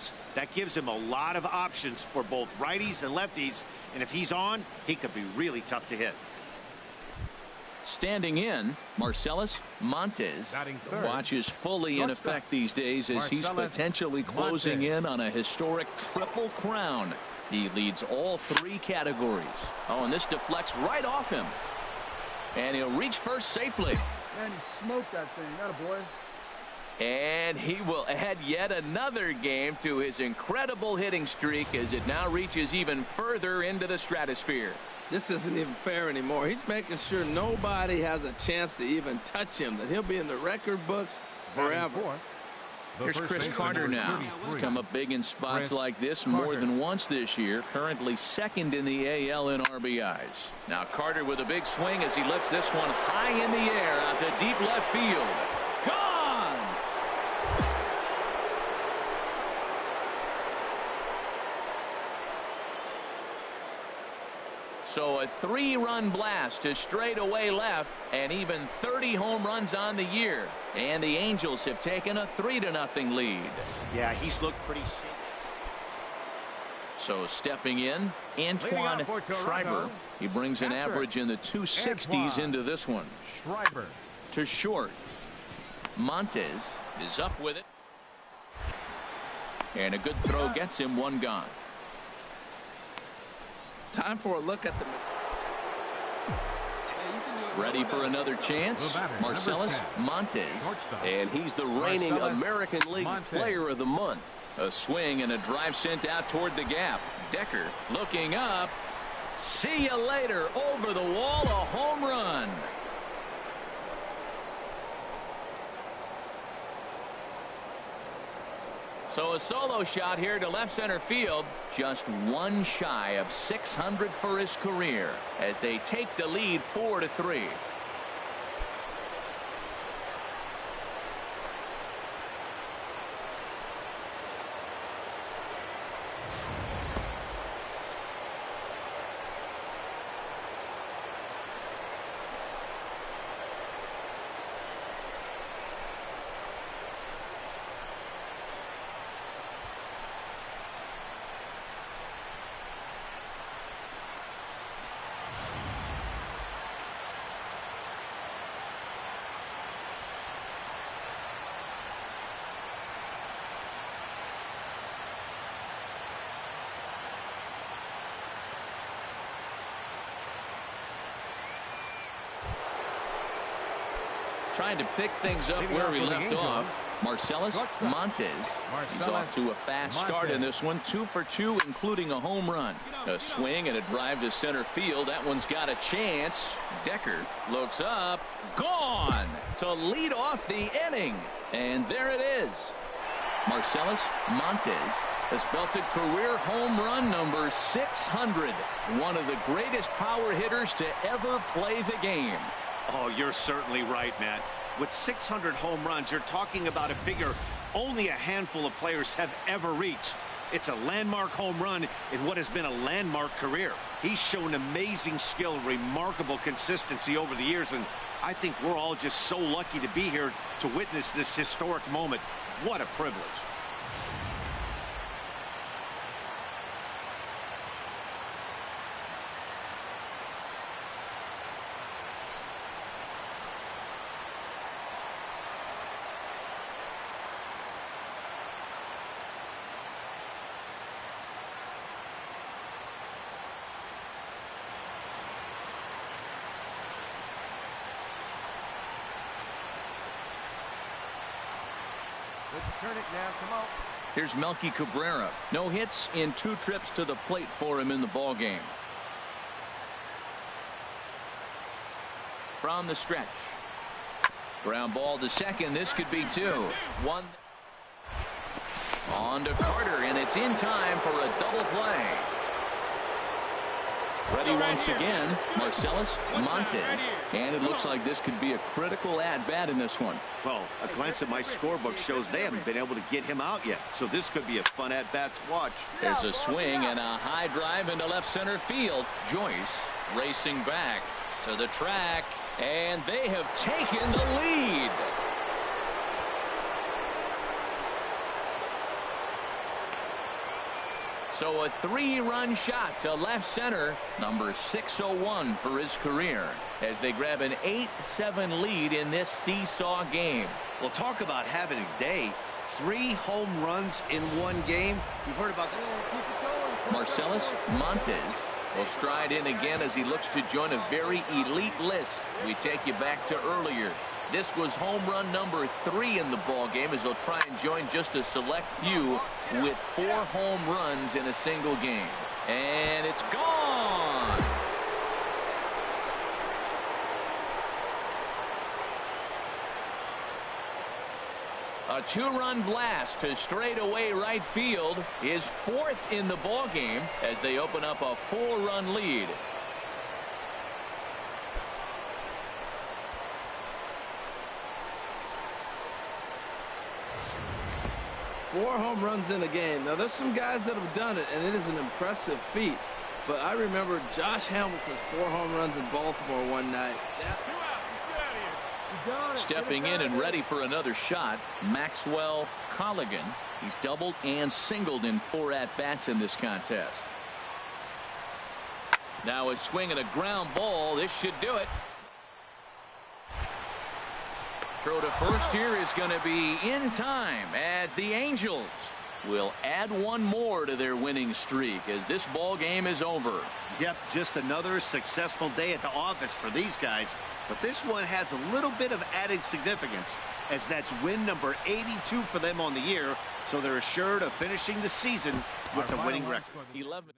Marcellus. That gives him a lot of options for both righties and lefties, and if he's on, he could be really tough to hit. Standing in, Marcellus Montes. Watch is fully in effect these days as he's potentially closing in on a historic triple crown. He leads all three categories. Oh, and this deflects right off him. And he'll reach first safely. Man, he smoked that thing. Attaboy. And he will add yet another game to his incredible hitting streak as it now reaches even further into the stratosphere. This isn't even fair anymore. He's making sure nobody has a chance to even touch him, that he'll be in the record books forever. Here's Chris Carter now. He's come up big in spots like this more than once this year. Currently second in the AL in RBIs. Now Carter with a big swing as he lifts this one high in the air out to deep left field. Gone! So a 3-run blast to straightaway left, and even 30 home runs on the year. And the Angels have taken a 3-0 lead. Yeah, he's looked pretty shaky. So stepping in, Antoine Schreiber. He brings an average in the 260s into this one. Schreiber to short. Montes is up with it. And a good throw gets him one gone. Time for a look at the... Ready for another chance. Marcellus Montes. And he's the reigning American League Player of the Month. A swing and a drive sent out toward the gap. Decker looking up. See you later. Over the wall, a home run. So a solo shot here to left center field, just one shy of 600 for his career as they take the lead 4-3. Trying to pick things up where he left off. Marcellus Montes. He's off to a fast start in this one. 2 for 2, including a home run. A swing and a drive to center field. That one's got a chance. Decker looks up. Gone to lead off the inning. And there it is. Marcellus Montes has belted career home run number 600. One of the greatest power hitters to ever play the game. Oh, you're certainly right, Matt. With 600 home runs, you're talking about a figure only a handful of players have ever reached. It's a landmark home run in what has been a landmark career. He's shown amazing skill, remarkable consistency over the years, and I think we're all just so lucky to be here to witness this historic moment. What a privilege. Let's turn it now. Come on. Here's Melky Cabrera. No hits in 2 trips to the plate for him in the ball game. From the stretch. Ground ball to second. This could be 2. 1. On to Carter, and it's in time for a double play. Ready once again, Marcellus Montes. And it looks like this could be a critical at-bat in this one. Well, a glance at my scorebook shows they haven't been able to get him out yet. So this could be a fun at-bat to watch. There's a swing and a high drive into left center field. Joyce racing back to the track. And they have taken the lead. So a 3-run shot to left center, number 601 for his career, as they grab an 8-7 lead in this seesaw game. Well, talk about having a day. 3 home runs in one game. You've heard about that. Marcellus Montes will stride in again as he looks to join a very elite list. We take you back to earlier. This was home run number 3 in the ball game, as he'll try and join just a select few with 4 home runs in a single game. And it's gone. A 2-run blast to straightaway right field, is 4th in the ball game as they open up a 4-run lead. Four home runs in a game. Now, there's some guys that have done it, and it is an impressive feat. But I remember Josh Hamilton's 4 home runs in Baltimore one night. Stepping in and ready for another shot, Maxwell Colligan. He's doubled and singled in 4 at-bats in this contest. Now a swing and a ground ball. This should do it. Throw to first here is going to be in time, as the Angels will add 1 more to their winning streak as this ball game is over. Yep, just another successful day at the office for these guys. But this one has a little bit of added significance, as that's win number 82 for them on the year. So they're assured of finishing the season with a winning record. 11.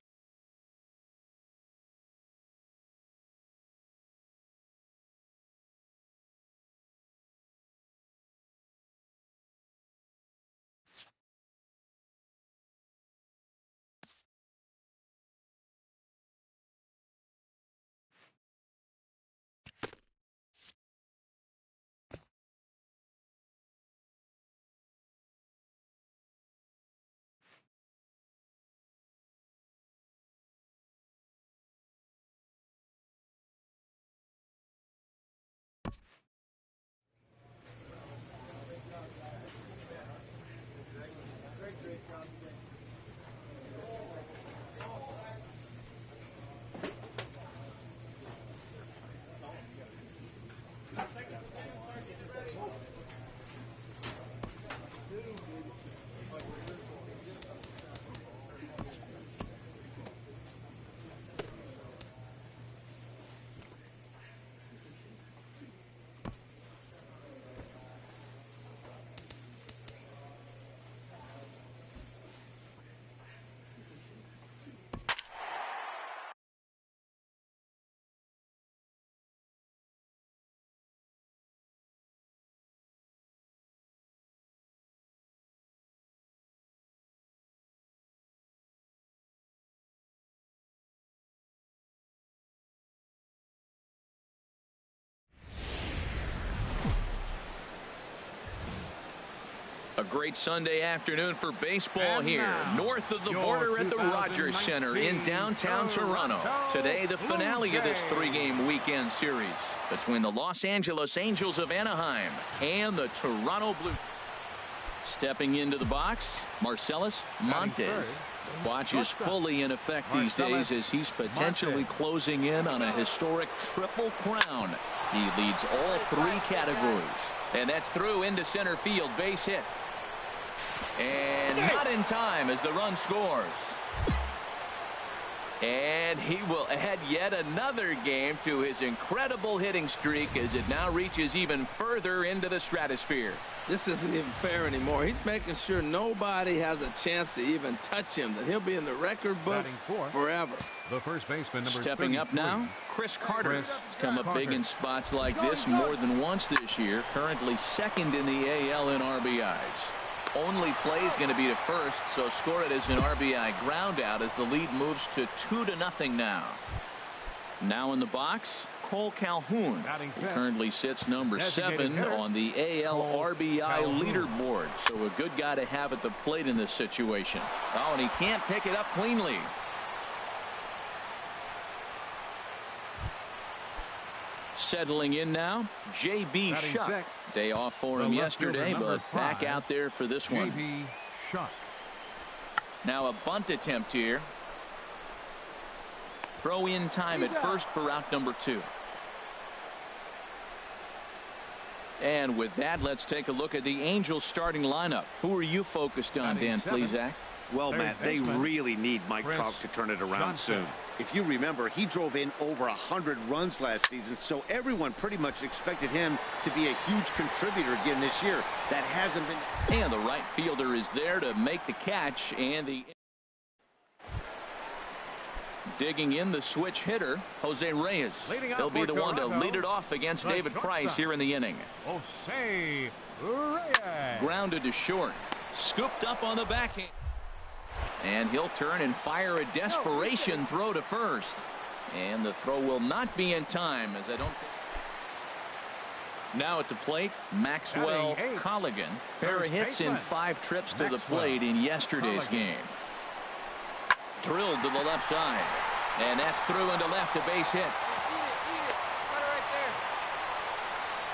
A great Sunday afternoon for baseball here, north of the border at the Rogers Center in downtown Toronto. Today, the finale of this 3-game weekend series between the Los Angeles Angels of Anaheim and the Toronto Blue. Stepping into the box, Marcellus Montes. Watch is fully in effect these days as he's potentially closing in on a historic triple crown. He leads all 3 categories. And that's through into center field, base hit. And not in time as the run scores. And he will add yet another game to his incredible hitting streak as it now reaches even further into the stratosphere. This isn't even fair anymore. He's making sure nobody has a chance to even touch him, that he'll be in the record books forever. The first baseman, number Stepping up now, Chris Carter. He's come up big in spots like this more than once this year. Currently 2nd in the AL in RBIs. Only play is going to be to first, so score it as an RBI ground out as the lead moves to 2-0 now. Now in the box, Cole Calhoun, who currently sits number 7 on the AL RBI leaderboard. So a good guy to have at the plate in this situation. Oh, and he can't pick it up cleanly. Settling in now, J.B. Shuck. Day off for him yesterday, but back out there for this one. J.B. Shuck. Now a bunt attempt here. Throw in time at first for route number 2. And with that, let's take a look at the Angels starting lineup. Who are you focused on, Dan Plesac? Well, Matt, they really need Mike Trout to turn it around soon. If you remember, he drove in over 100 runs last season, so everyone pretty much expected him to be a huge contributor again this year. That hasn't been. And the right fielder is there to make the catch, and the digging in the switch hitter, Jose Reyes. He'll be the one to lead it off against David Price here in the inning. Jose Reyes. Grounded to short. Scooped up on the backhand. And he'll turn and fire a desperation throw to first. And the throw will not be in time, as I don't think. Now at the plate, Maxwell Colligan. Pair of hits in 5 trips to the plate in yesterday's game. Drilled to the left side. And that's through into left, a base hit.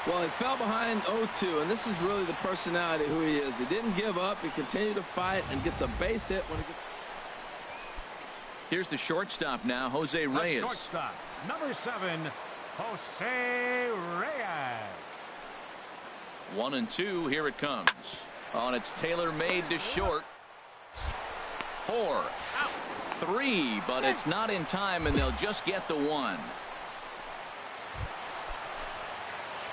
Well, he fell behind 0-2, and this is really the personality who he is. He didn't give up. He continued to fight and gets a base hit when he gets. Here's the shortstop now, Jose Reyes. Shortstop, number 7, Jose Reyes. 1-2, here it comes. On its tailor-made to short. 4 out. 3, but it's not in time, and they'll just get the 1.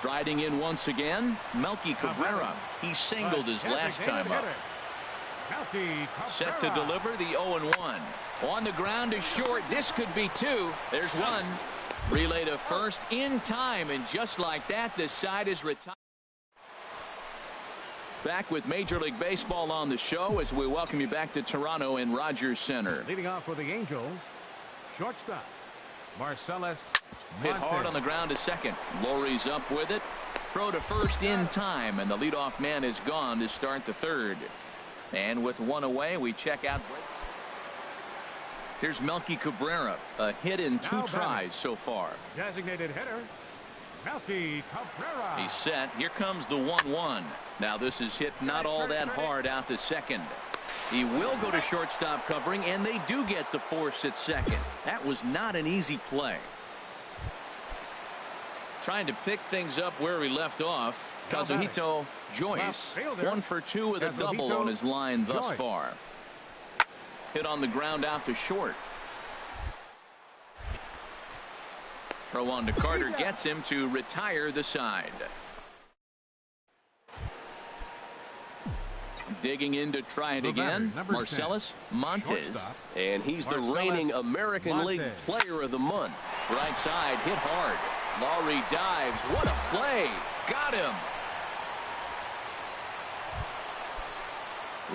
Striding in once again, Melky Cabrera. He singled his last time up. Set to deliver the 0-1. On the ground is short. This could be 2. There's 1. Relay to first in time, and just like that, the side is retired. Back with Major League Baseball on the show as we welcome you back to Toronto and Rogers Center. Leading off for the Angels, shortstop, Marcellus Hit hard on the ground to second. Lowry's up with it. Throw to first in time, and the leadoff man is gone to start the 3rd. And with 1 away, we check out. Here's Melky Cabrera, a hit in 2 tries so far. Designated hitter, Melky Cabrera. He's set. Here comes the 1-1. Now this is hit not all that hard out to second. He will go to shortstop covering, and they do get the force at second. That was not an easy play. Trying to pick things up where he left off. Kazuhito Joyce, 1 for 2 with a double on his line thus far. Hit on the ground out to short. Throw on to Carter gets him to retire the side. Digging in to try it again, Marcellus Montes. And he's the reigning American League Player of the Month. Right side, hit hard. Lowry dives. What a play. Got him.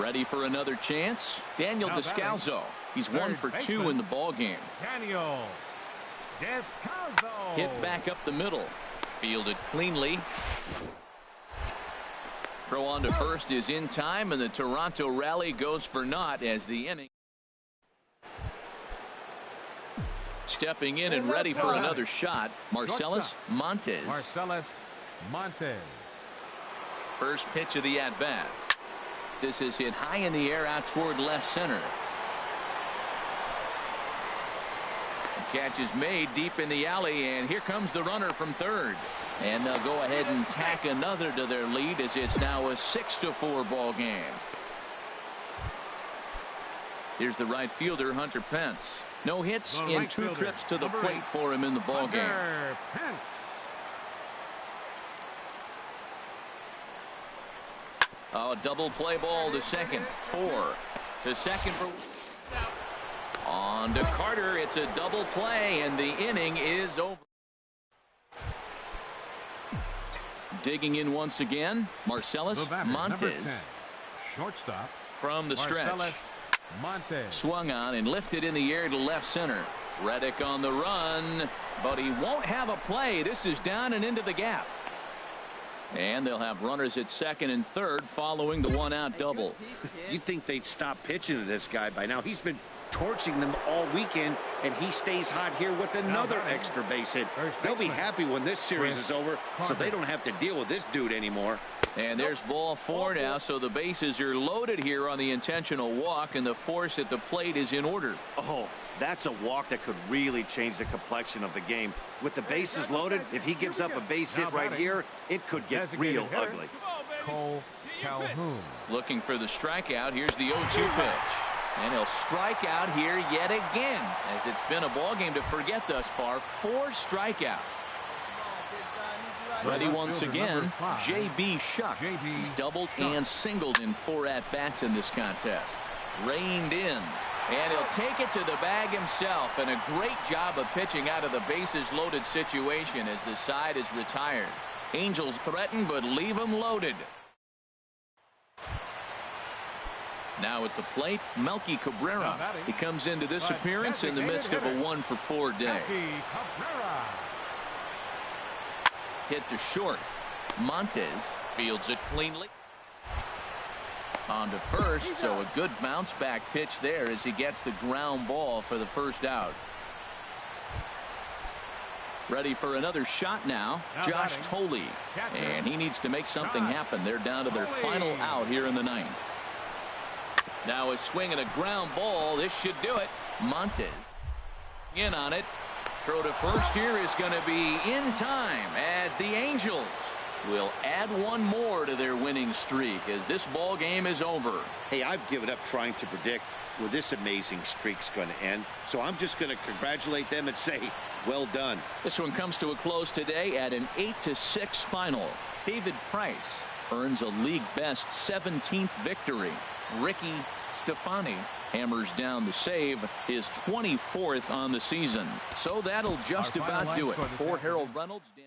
Ready for another chance? Daniel Descalzo. He's 1 for 2 in the ball game. Daniel Descalzo. Hit back up the middle. Fielded cleanly. Throw on to first is in time, and the Toronto rally goes for naught as the inning. Stepping in and ready for another shot, Marcellus Montes. Marcellus Montes. First pitch of the at-bat. This is hit high in the air out toward left center. Catch is made deep in the alley, and here comes the runner from 3rd. And they'll go ahead and tack another to their lead as it's now a 6-4 ball game. Here's the right fielder, Hunter Pence. No hits in 2 trips to the plate for him in the ball game. Oh, double play ball to second. 4 to second for. On to Carter. It's a double play, and the inning is over. Digging in once again, Marcellus Montes. Shortstop from the stretch. Montes. Swung on and lifted in the air to left center. Reddick on the run, but he won't have a play. This is down and into the gap. And they'll have runners at second and third following the 1-out double. You'd think they'd stop pitching to this guy by now. He's been torching them all weekend, and he stays hot here with another extra base hit. They'll be happy when this series is over, so they don't have to deal with this dude anymore. And there's ball 4 now, so the bases are loaded here on the intentional walk, and the force at the plate is in order. Oh, that's a walk that could really change the complexion of the game. With the bases loaded, if he gives up a base hit right here, it could get real ugly. Cole Calhoun. Looking for the strikeout. Here's the 0-2 pitch. And he'll strike out here yet again, as it's been a ball game to forget thus far. 4 strikeouts. Ready once again, J.B. Shuck. He's doubled and singled in 4 at-bats in this contest. Reined in, and he'll take it to the bag himself, and a great job of pitching out of the bases-loaded situation as the side is retired. Angels threaten, but leave them loaded. Now at the plate, Melky Cabrera. He comes into this appearance in the midst of a 1-for-4 day. Hit to short. Montes fields it cleanly. On to first, so a good bounce back pitch there as he gets the ground ball for the first out. Ready for another shot now, Josh Thole. And he needs to make something happen. They're down to their final out here in the 9th. Now a swing and a ground ball. This should do it. Montes in on it. Throw to first here is going to be in time as the Angels will add 1 more to their winning streak as this ball game is over. Hey, I've given up trying to predict where this amazing streak's going to end, so I'm just going to congratulate them and say, well done. This one comes to a close today at an 8-6 final. David Price earns a league best 17th victory. Ricky Stefani hammers down the save, his 24th on the season. So that'll just about do it. For Harold Reynolds, Dan.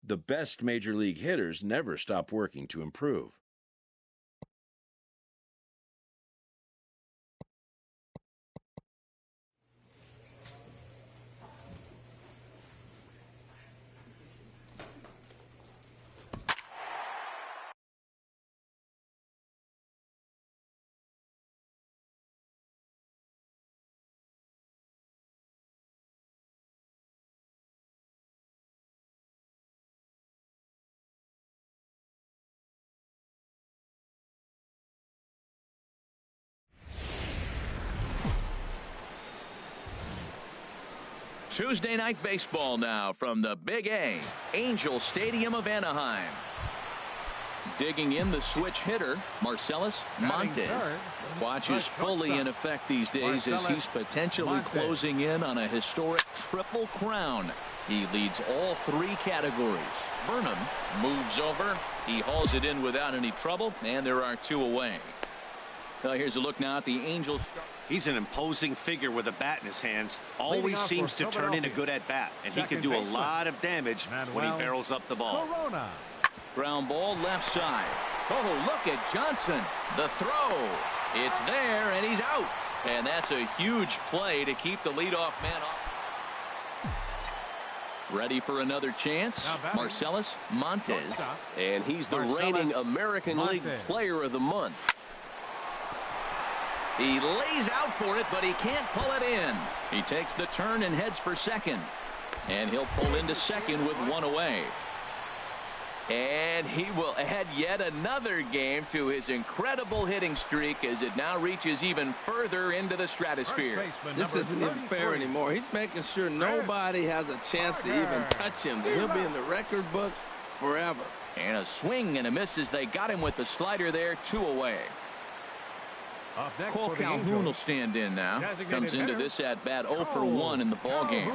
The best major league hitters never stop working to improve. Tuesday night baseball now from the Big A, Angel Stadium of Anaheim. Digging in the switch hitter, Marcellus Montes. Watch is fully in effect these days as he's potentially closing in on a historic triple crown. He leads all three categories. Burnham moves over. He hauls it in without any trouble, and there are two away. Here's a look now at the Angels. He's an imposing figure with a bat in his hands. Always seems to turn in a good at-bat, and he can do a lot of damage when he barrels up the ball. Ground ball left side. Oh, look at Johnson. The throw. It's there, and he's out. And that's a huge play to keep the leadoff man off. Ready for another chance, Marcellus Montes. And he's the reigning American League Player of the Month. He lays out for it, but he can't pull it in. He takes the turn and heads for second. And he'll pull into second with one away. And he will add yet another game to his incredible hitting streak as it now reaches even further into the stratosphere. This isn't even fair anymore. He's making sure nobody has a chance to even touch him. He'll be in the record books forever. And a swing and a miss as they got him with the slider there, two away. Cole Calhoun will stand in now. Comes into this at-bat 0 for 1 in the ballgame.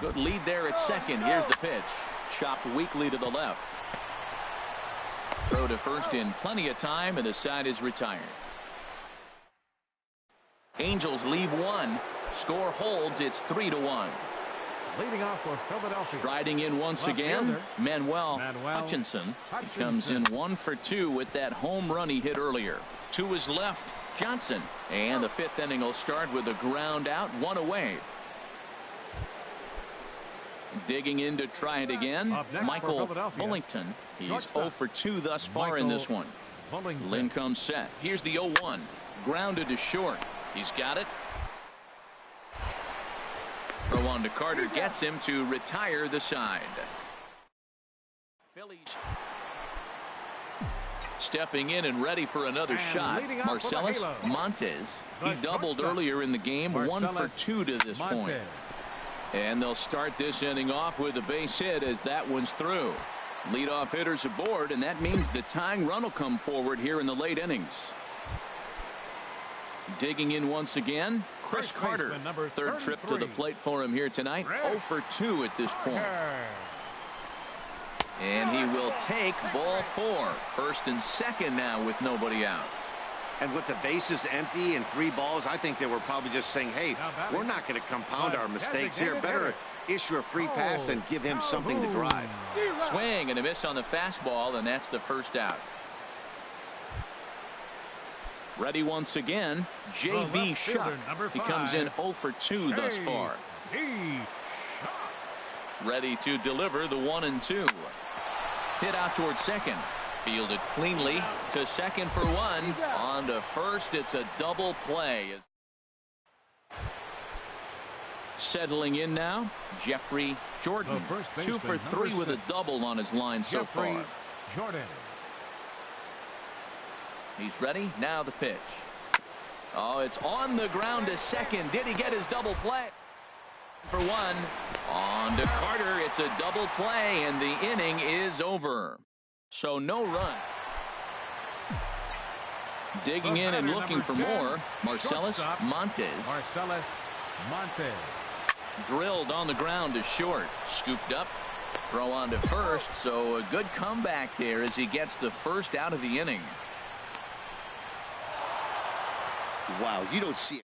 Good lead there at second. Here's the pitch. Chopped weakly to the left. Throw to first in plenty of time, and the side is retired. Angels leave one. Score holds. It's 3-1. Leading off for Philadelphia. Striding in once again, Manuel Hutchinson. He comes in 1 for 2 with that home run he hit earlier. To his left, Johnson. And the fifth inning will start with a ground out, one away. Digging in to try it again, Michael Bullington. He's 0 for 2 thus far in this one. Lynn comes set. Here's the 0-1. Grounded to short. He's got it. Throw on to Carter gets him to retire the side. Phillies stepping in and ready for another shot. Marcellus Montes. He doubled earlier in the game, 1 for 2 to this point. And they'll start this inning off with a base hit as that one's through. Leadoff hitters aboard, and that means the tying run will come forward here in the late innings. Digging in once again, Chris Carter. Third trip to the plate for him here tonight. 0 for 2 at this point. And he will take ball 4. First and second now with nobody out. And with the bases empty and 3 balls, I think they were probably just saying, hey, we're not going to compound our mistakes here. Better issue a free pass and give him something to drive. Swing and a miss on the fastball, and that's the first out. Ready once again, J.B. Shuck. He comes in 0 for 2 thus far. Ready to deliver the 1-2. Hit out towards second. Fielded cleanly to second for 1. On to first. It's a double play. Settling in now, Jeffrey Jordan. 2 for 3 with a double on his line so far. He's ready. Now the pitch. Oh, it's on the ground to second. Did he get his double play? For 1. On to Carter. It's a double play, and the inning is over. So no run. Digging in and looking for more, Marcellus Montes. Drilled on the ground to short. Scooped up. Throw on to first. So a good comeback there as he gets the first out of the inning. Wow, you don't see it.